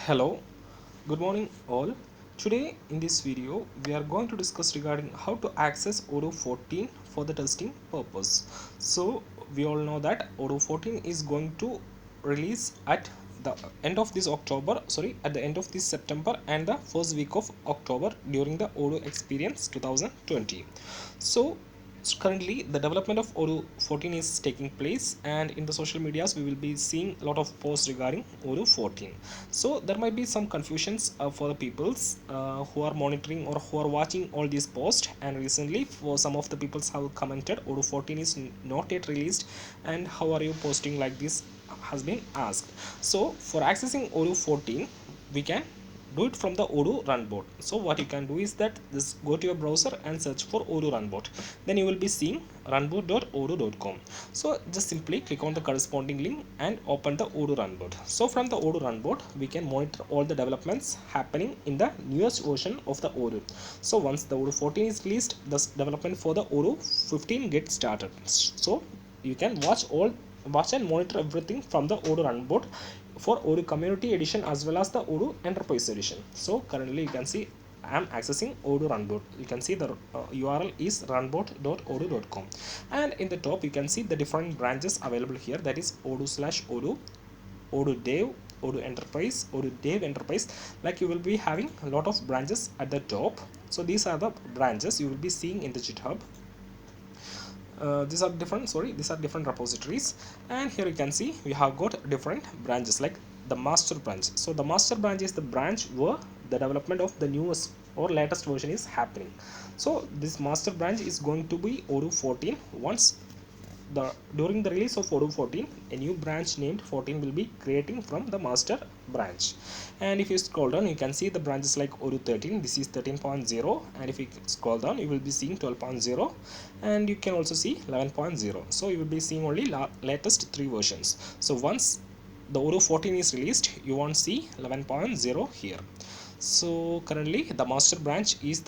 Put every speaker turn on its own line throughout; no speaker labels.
Hello, good morning all. Today in this video we are going to discuss regarding how to access Odoo 14 for the testing purpose. So we all know that Odoo 14 is going to release at the end of this at the end of this September and the first week of October during the Odoo Experience 2020. So currently the development of Odoo 14 is taking place, and in the social medias we will be seeing a lot of posts regarding Odoo 14. So there might be some confusions for the peoples who are monitoring or who are watching all these posts, and recently for some of the peoples have commented Odoo 14 is not yet released and how are you posting like this has been asked. So for accessing Odoo 14 we can do it from the Odoo Runbot. So what you can do is that just go to your browser and search for Odoo Runbot. Then you will be seeing runbot.odoo.com. So just simply click on the corresponding link and open the Odoo Runbot. So from the Odoo Runbot we can monitor all the developments happening in the newest version of the Odoo. So once the Odoo 14 is released, the development for the Odoo 15 gets started. So you can watch and monitor everything from the Odoo Runbot for Odoo Community Edition as well as the Odoo Enterprise Edition. So currently you can see I am accessing Odoo Runbot. You can see the URL is runbot.odoo.com, and in the top you can see the different branches available here, that is Odoo/Odoo, Odoo Dev, Odoo Enterprise, Odoo Dev Enterprise. Like you will be having a lot of branches at the top. So these are the branches you will be seeing in the GitHub. These are different repositories, and here you can see we have got different branches like the master branch. So the master branch is the branch where the development of the newest or latest version is happening. So this master branch is going to be Odoo 14. Once during the release of Odoo 14, a new branch named 14 will be creating from the master branch. And if you scroll down, you can see the branches like Odoo 13. This is 13.0, and if you scroll down, you will be seeing 12.0, and you can also see 11.0. So you will be seeing only latest three versions. So once the Odoo 14 is released, you won't see 11.0 here. So currently the master branch is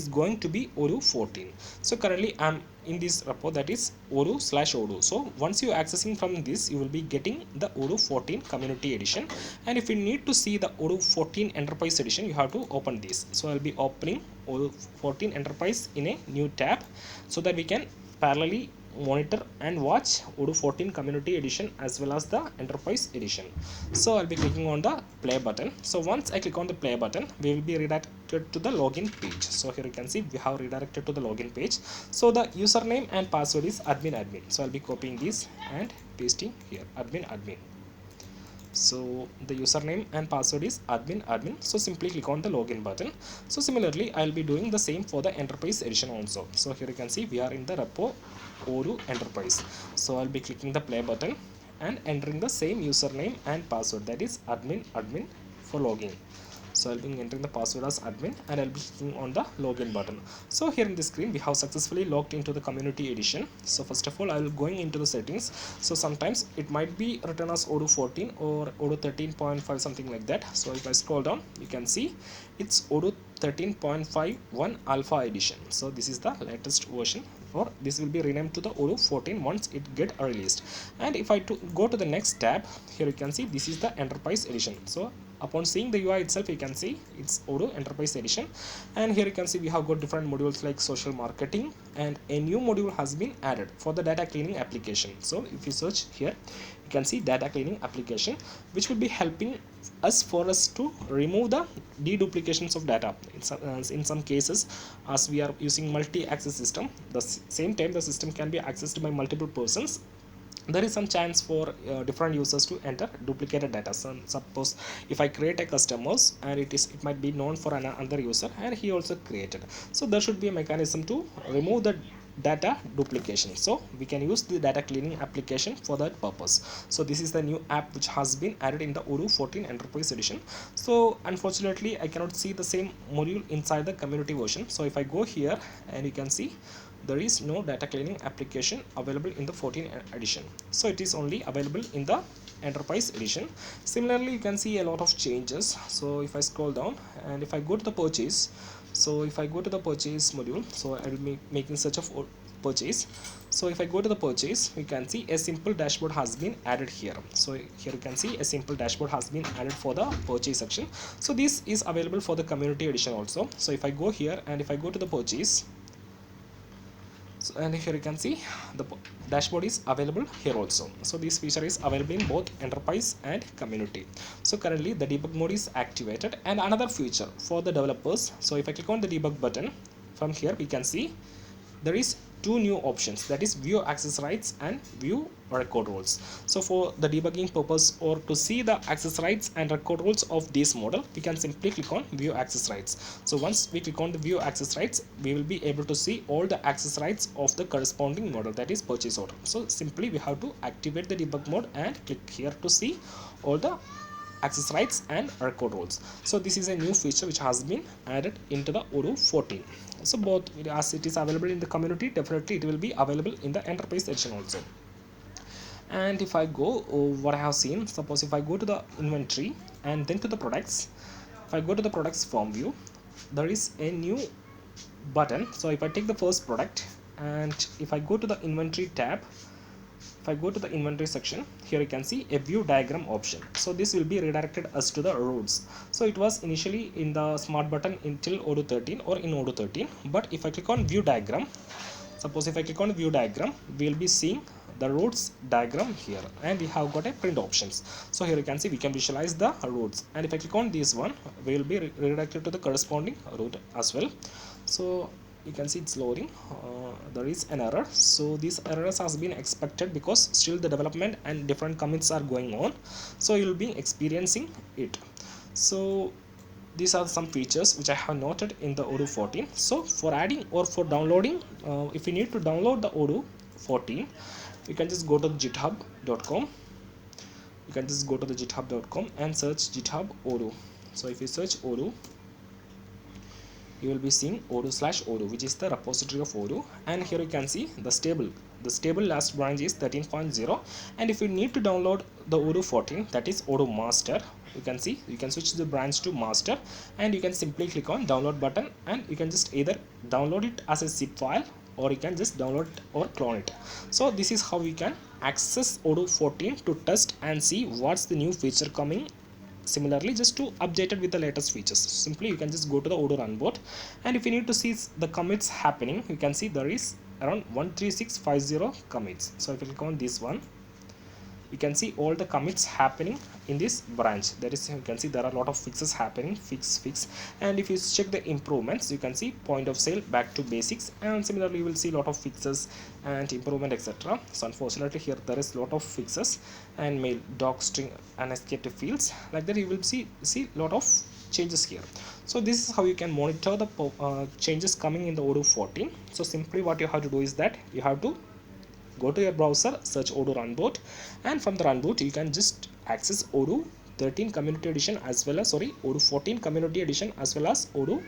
going to be Odoo 14. So currently I'm in this repo, that is Odoo/Odoo. So once you accessing from this, you will be getting the Odoo 14 Community Edition, and if you need to see the Odoo 14 Enterprise Edition, you have to open this. So I'll be opening Odoo 14 Enterprise in a new tab so that we can parallelly monitor and watch Odoo 14 Community Edition as well as the Enterprise Edition. So I'll be clicking on the play button. So once I click on the play button, we will be redirected to the login page. So here you can see we have redirected to the login page. So the username and password is admin. So I'll be copying this and pasting here, admin. So the username and password is admin. So simply click on the login button. So similarly I'll be doing the same for the Enterprise Edition also. So here you can see we are in the repo Odoo Enterprise. So I'll be clicking the play button and entering the same username and password, that is admin for login. So I'll be entering the password as admin and I'll be clicking on the login button. So here in the screen we have successfully logged into the Community Edition. So first of all I will going into the settings. So sometimes it might be written as Odoo 14 or Odoo 13.5, something like that. So if I scroll down, you can see it's Odoo 13.51 Alpha Edition. So this is the latest version, or this will be renamed to the Odoo 14 once it get released. And if I go to the next tab, here you can see this is the Enterprise Edition. So upon seeing the UI itself, you can see it's Odoo Enterprise Edition, and here you can see we have got different modules like social marketing, and a new module has been added for the data cleaning application. So if you search here, you can see data cleaning application, which will be helping us to remove the deduplications of data. In some cases, as we are using multi-access system, the same time the system can be accessed by multiple persons, there is some chance for different users to enter duplicated data. So suppose if I create a customers and it might be known for another user and he also created, so there should be a mechanism to remove the data duplication. So we can use the data cleaning application for that purpose. So this is the new app which has been added in the Odoo 14 Enterprise Edition. So unfortunately I cannot see the same module inside the community version. So if I go here, and you can see there is no data cleaning application available in the 14 edition. So it is only available in the Enterprise Edition. Similarly, you can see a lot of changes. So if I scroll down and if I go to the purchase, so if I go to the purchase module, so I will be making search of purchase. So if I go to the purchase, we can see a simple dashboard has been added here. So here you can see a simple dashboard has been added for the purchase section. So this is available for the community edition also. So if I go here and if I go to the purchase, so, and here you can see the dashboard is available here also. So this feature is available in both enterprise and community. So currently the debug mode is activated. And another feature for the developers, so if I click on the debug button, from here we can see there is two new options, that is view access rights and view record roles. So for the debugging purpose or to see the access rights and record roles of this model, we can simply click on view access rights. So once we click on the view access rights, we will be able to see all the access rights of the corresponding model, that is purchase order. So simply we have to activate the debug mode and click here to see all the access rights and record roles. So this is a new feature which has been added into the Odoo 14. So both, as it is available in the community, definitely it will be available in the enterprise edition also. And if I go what I have seen, suppose if I go to the inventory and then to the products, if I go to the products form view, there is a new button. So if I take the first product and if I go to the inventory tab, if I go to the inventory section, here you can see a view diagram option. So this will be redirected us to the roads. So it was initially in the smart button until Odoo 13 or in Odoo 13, but if I click on view diagram, suppose if I click on view diagram, we will be seeing the roads diagram here, and we have got a print options. So here you can see we can visualize the roads, and if I click on this one, we will be redirected to the corresponding route as well. So you can see it's loading. There is an error, so these errors has been expected because still the development and different commits are going on, so you will be experiencing it. So these are some features which I have noted in the Odoo 14. So for adding or for downloading, if you need to download the Odoo 14, you can just go to github.com. You can just go to the github.com and search GitHub Odoo. So if you search Odoo, you will be seeing Odoo/Odoo, which is the repository of Odoo, and here you can see the stable last branch is 13.0. and if you need to download the Odoo 14, that is Odoo master, you can see you can switch the branch to master, and you can simply click on download button, and you can just either download it as a zip file or you can just download it or clone it. So this is how you can access Odoo 14 to test and see what's the new feature coming. Similarly, just to update it with the latest features, simply you can just go to the Odoo run board, and if you need to see the commits happening, you can see there is around 13650 commits. So if you click on this one, you can see all the commits happening in this branch. That is, you can see there are a lot of fixes happening, fix, and if you check the improvements, you can see point of sale back to basics, and similarly you will see a lot of fixes and improvement, etc. So unfortunately here there is a lot of fixes and mail doc string unescaped fields, like that you will see a lot of changes here. So this is how you can monitor the changes coming in the Odoo 14. So simply what you have to do is that you have to go to your browser, search Odoo runboot, and from the runboot you can just access Odoo 13 community edition as well as Odoo 14 community edition as well as Odoo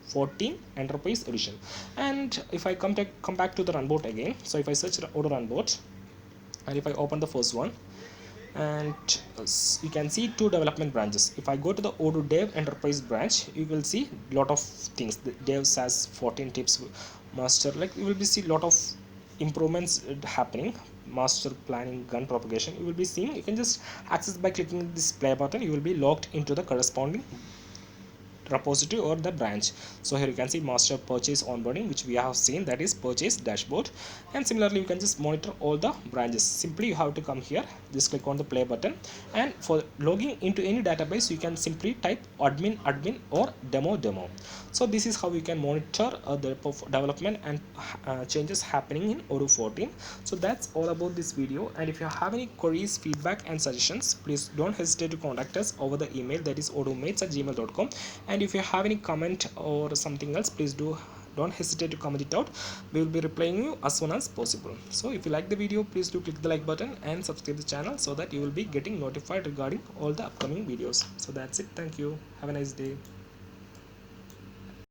14 enterprise edition. And if I come back to the runboot again, so if I search Odoo runboot and if I open the first one, and you can see two development branches. If I go to the Odoo dev enterprise branch, you will see a lot of things. The dev says 14 tips master, like you will be see a lot of improvements happening. Master planning, gun propagation, you will be seeing. You can just access by clicking this play button. You will be logged into the corresponding repository or the branch. So here you can see master purchase onboarding, which we have seen, that is purchase dashboard, and similarly you can just monitor all the branches. Simply you have to come here, just click on the play button, and for logging into any database you can simply type admin or demo. So this is how you can monitor the development and changes happening in Odoo 14. So that's all about this video, and if you have any queries, feedback and suggestions, please don't hesitate to contact us over the email, that is odoomates@gmail.com. and if you have any comment or something else, please don't hesitate to comment it out. We will be replying you as soon as possible. So if you like the video, please do click the like button and subscribe the channel so that you will be getting notified regarding all the upcoming videos. So that's it. Thank you. Have a nice day.